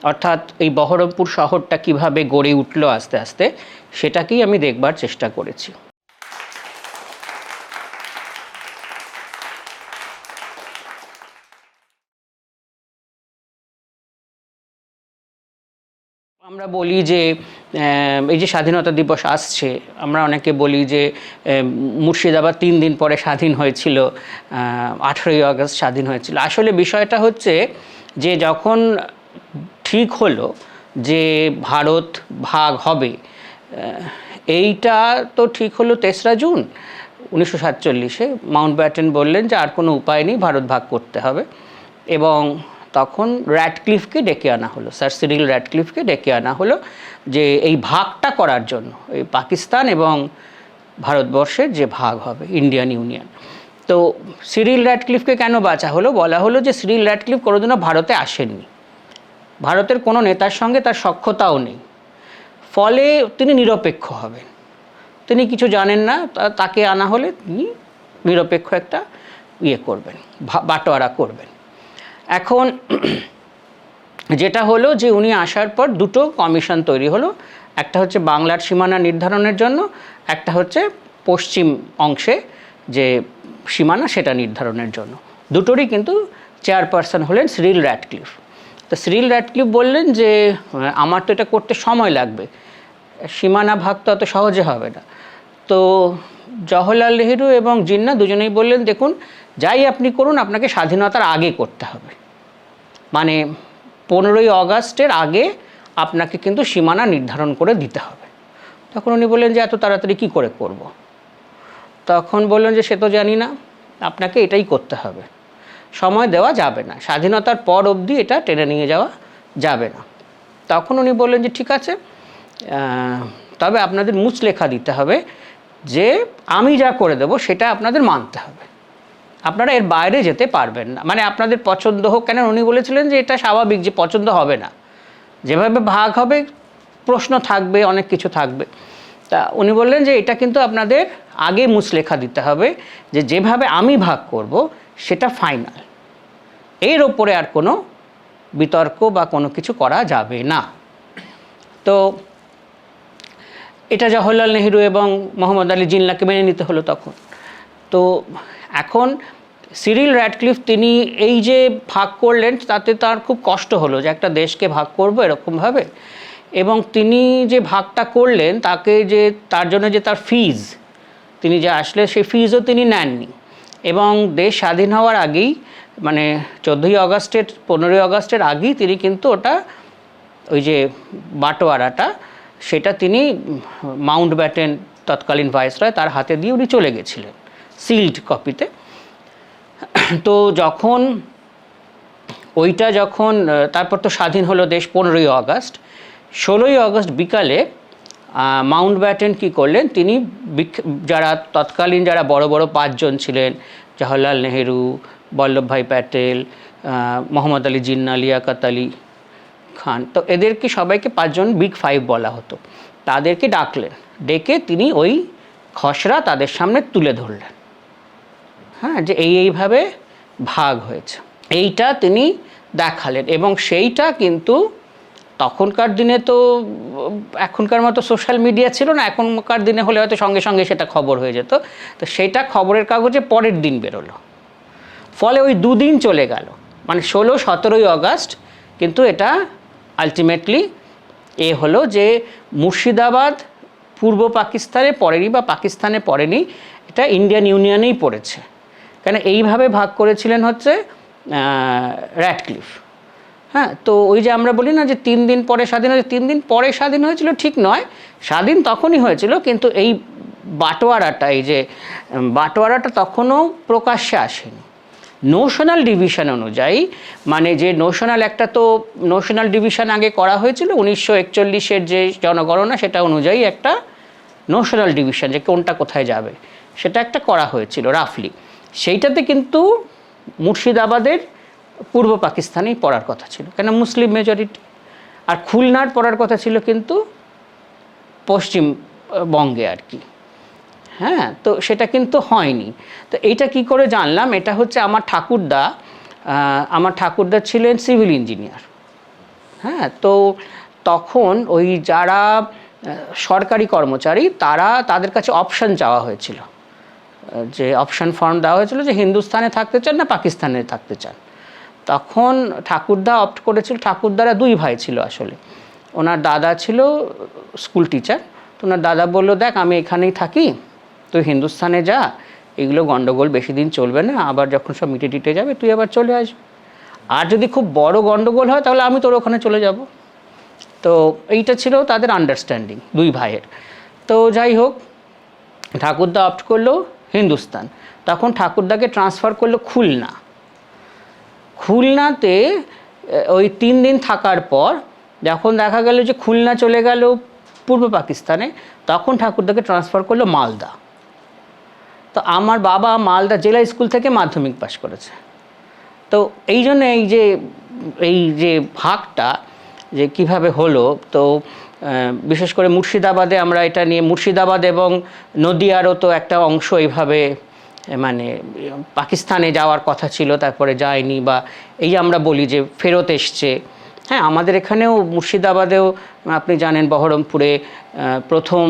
অর্থাৎ এই বহরমপুর শহরটা কিভাবে গড়ে উঠলো আস্তে আস্তে, সেটাকেই আমি দেখবার চেষ্টা করেছি। আমরা বলি যে এই যে স্বাধীনতা দিবস আসছে, আমরা অনেকে বলি যে মুর্শিদাবাদ 3 দিন পরে স্বাধীন হয়েছিল, 18ই আগস্ট স্বাধীন হয়েছিল। আসলে বিষয়টা হচ্ছে যে যখন ঠিক হলো যে ভারত ভাগ হবে, এইটা তো ঠিক হলো 3রা জুন 1947-এ। মাউন্টব্যাটেন বললেন যে আর কোনো উপায় নেই, ভারত ভাগ করতে হবে। এবং তখন র্যাডক্লিফকে ডেকে আনা হলো, স্যার সিরিল র্যাডক্লিফকে ডেকে আনা হলো যে এই ভাগটা করার জন্য, এই পাকিস্তান এবং ভারতবর্ষের যে ভাগ হবে, ইন্ডিয়ান ইউনিয়ন। তো সিরিল র্যাডক্লিফকে কেন বাঁচা হলো? বলা হলো যে সিরিল র্যাডক্লিফ কোনোদিনও ভারতে আসেননি, ভারতের কোনো নেতার সঙ্গে তার সখ্যতাও নেই, ফলে তিনি নিরপেক্ষ হবেন, তিনি কিছু জানেন না, তাকে আনা হলে তিনি নিরপেক্ষ একটা করবেন, বাটোয়ারা করবেন। এখন যেটা হলো যে উনি আসার পর 2টো কমিশন তৈরি হলো, একটা হচ্ছে বাংলার সীমানা নির্ধারণের জন্য, একটা হচ্ছে পশ্চিম অংশে যে সীমানা সেটা নির্ধারণের জন্য। দুটোরই কিন্তু চেয়ারপারসন হলেন সিরিল র্যাডক্লিফ। তো সিরিল র্যাডক্লিফ বললেন যে আমার তো এটা করতে সময় লাগবে, সীমানা ভাগ তো অত সহজে হবে না। তো জওহরলাল নেহেরু এবং জিন্নাহ দুজনেই বললেন, দেখুন যাই আপনি করুন, আপনাকে স্বাধীনতার আগে করতে হবে, মানে 15ই আগস্টের আগে আপনাকে কিন্তু সীমানা নির্ধারণ করে দিতে হবে। তখন উনি বললেন যে এত তাড়াতাড়ি কী করে করব? তখন বললেন যে সে তো জানি না, আপনাকে এটাই করতে হবে, সময় দেওয়া যাবে না, স্বাধীনতার পর অবধি এটা টেনে নিয়ে যাওয়া যাবে না। তখন উনি বললেন যে ঠিক আছে, তবে আপনাদের মুচলেখা দিতে হবে যে আমি যা করে দেবো সেটা আপনাদের মানতে হবে, আপনারা এর বাইরে যেতে পারবেন না, মানে আপনাদের পছন্দ হোক। কেন উনি বলেছিলেন যে এটা স্বাভাবিক যে পছন্দ হবে না, যেভাবে ভাগ হবে প্রশ্ন থাকবে, অনেক কিছু থাকবে। তা উনি বললেন যে এটা কিন্তু আপনাদের আগে মুচলেখা দিতে হবে যে যেভাবে আমি ভাগ করব সেটা ফাইনাল, এর ওপরে আর কোনো বিতর্ক বা কোনো কিছু করা যাবে না। তো এটা জওহরলাল নেহেরু এবং মোহাম্মদ আলী জিন্নাহকে মেনে নিতে হলো তখন। তো এখন সিরিল র্যাডক্লিফ তিনি এই যে ভাগ করলেন, তাতে তার খুব কষ্ট হলো যে একটা দেশকে ভাগ করব এরকমভাবে, এবং তিনি যে ভাগটা করলেন তাকে যে তার জন্য যে তার ফিজ, তিনি যে আসলে সেই ফিজও তিনি নেননি। এবং দেশ স্বাধীন হওয়ার আগেই, মানে 14ই আগস্টের 15ই আগস্টের আগেই তিনি কিন্তু ওটা ওই যে বাটোয়ারাটা সেটা তিনি মাউন্টব্যাটেন তৎকালীন ভাইসরয় তার হাতে দিয়ে উনি চলে গেছিলেন সিলড কপিতে। তো যখন ওইটা যখন তারপর তো স্বাধীন হলো দেশ 15ই আগস্ট, 16ই আগস্ট বিকালে মাউন্টব্যাটেন কী করলেন, তিনি যারা তৎকালীন যারা বড় বড় 5 জন ছিলেন, জওহরলাল নেহেরু, বল্লভভাই প্যাটেল, মোহাম্মদ আলী জিন্নাহ, লিয়াকত আলী খান, তো এদেরকে সবাইকে 5 জন বিগ 5 বলা হতো, তাদেরকে ডাকলেন, ডেকে তিনি ওই খসড়া তাদের সামনে তুলে ধরলেন, হ্যাঁ, যে এইভাবে ভাগ হয়েছে, এইটা তিনি দেখালেন। এবং সেইটা কিন্তু তখনকার দিনে তো এখনকার মতো সোশ্যাল মিডিয়া ছিল না, এখনকার দিনে হলে হয়তো সঙ্গে সঙ্গে সেটা খবর হয়ে যেত। তো সেইটা খবরের কাগজে পরের দিন বেরোলো, ফলে ওই 2 দিন চলে গেল, মানে 16-17ই আগস্ট কিন্তু এটা আলটিমেটলি হলো যে মুর্শিদাবাদ পূর্ব পাকিস্তানে পড়েনি বা পাকিস্তানে পড়েনি, এটা ইন্ডিয়ান ইউনিয়নেই পড়েছে। কেন এইভাবে ভাগ করেছিলেন হচ্ছে র্যাডক্লিফ। হ্যাঁ, তো ওই যে আমরা বলি না যে 3 দিন পরে স্বাধীন হয়েছে, 3 দিন পরে স্বাধীন হয়েছিল ঠিক নয়, স্বাধীন তখনই হয়েছিল, কিন্তু এই বাটোয়ারাটা, এই যে বাটোয়ারাটা তখনও প্রকাশ্যে আসেনি। নোশনাল ডিভিশন অনুযায়ী, মানে যে নোশনাল একটা তো নোশনাল ডিভিশন আগে করা হয়েছিল 1941-এর যে জনগণনা, সেটা অনুযায়ী একটা নোশনাল ডিভিশন যে কোনটা কোথায় যাবে সেটা একটা করা হয়েছিল রাফলি। সেইটাতে কিন্তু মুর্শিদাবাদের পূর্ব পাকিস্তানেই পড়ার কথা ছিল, কেন মুসলিম মেজরিটি, আর খুলনার পড়ার কথা ছিল কিন্তু পশ্চিমবঙ্গে আর কি। হ্যাঁ, তো সেটা কিন্তু হয়নি। তো এইটা কি করে জানলাম? এটা হচ্ছে আমার ঠাকুরদা ছিলেন সিভিল ইঞ্জিনিয়ার। হ্যাঁ, তো তখন ওই যারা সরকারি কর্মচারী তাদের কাছে অপশান চাওয়া হয়েছিল, যে অপশান ফর্ম দেওয়া হয়েছিল যে হিন্দুস্তানে থাকতে চান না পাকিস্তানে থাকতে চান। তখন ঠাকুরদা অপ্ট করেছিল, ঠাকুরদারা দুই ভাই ছিল আসলে। ওনার দাদা ছিল স্কুল টিচার, তো ওনার দাদা বললো, দেখ আমি এখানেই থাকি, তুই হিন্দুস্তানে যা, এগুলো গণ্ডগোল বেশি দিন চলবে না, আবার যখন সব মিটে টিটে যাবে তুই আবার চলে আসবি, আর যদি খুব বড় গণ্ডগোল হয় তাহলে আমি তোর ওখানে চলে যাব। তো এইটা ছিল তাদের আন্ডারস্ট্যান্ডিং দুই ভাইয়ের। তো যাই হোক, ঠাকুরদা অপ্ট করলো হিন্দুস্তান। তখন ঠাকুরদাকে ট্রান্সফার করলো খুলনাতে। ওই 3 দিন থাকার পর যখন দেখা গেল যে খুলনা চলে গেল পূর্ব পাকিস্তানে, তখন ঠাকুরদাকে ট্রান্সফার করলো মালদা। তো আমার বাবা মালদা জেলা স্কুল থেকে মাধ্যমিক পাশ করেছে। তো এই জন্য এই যে ভাগটা যে কিভাবে হলো, তো বিশেষ করে মুর্শিদাবাদে আমরা এটা নিয়ে, মুর্শিদাবাদ এবং নদিয়ারও তো একটা অংশ এইভাবে মানে পাকিস্তানে যাওয়ার কথা ছিল, তারপরে যায়নি, বা এই আমরা বলি যে ফেরত এসছে। হ্যাঁ, আমাদের এখানেও মুর্শিদাবাদেও আপনি জানেন বহরমপুরে প্রথম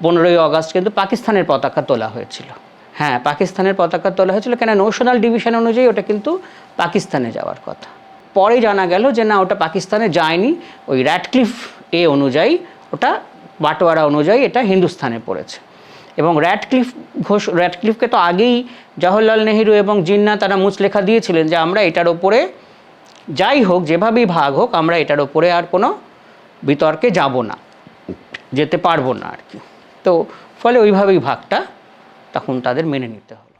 15ই আগস্ট কিন্তু পাকিস্তানের পতাকা তোলা হয়েছিল। হ্যাঁ, পাকিস্তানের পতাকা তোলা হয়েছিল, কেন নোশনাল ডিভিশন অনুযায়ী ওটা কিন্তু পাকিস্তানে যাওয়ার কথা। পরে জানা গেল যে না, ওটা পাকিস্তানে যায়নি, ওই র্যাডক্লিফ অনুযায়ী, ওটা বাটোয়ারা অনুযায়ী এটা হিন্দুস্তানে পড়েছে। এবং র্যাডক্লিফকে তো আগেই জওহরলাল নেহেরু এবং জিন্নাহ তারা মুচলেখা দিয়েছিলেন যে আমরা এটার ওপরে যাই হোক, যেভাবেই ভাগ হোক, আমরা এটার ওপরে আর কোনো বিতর্কে যাব না, যেতে পারবো না আর কি। তো ফলে ওইভাবেই ভাগটা তখন তাদের মেনে নিতে হবে।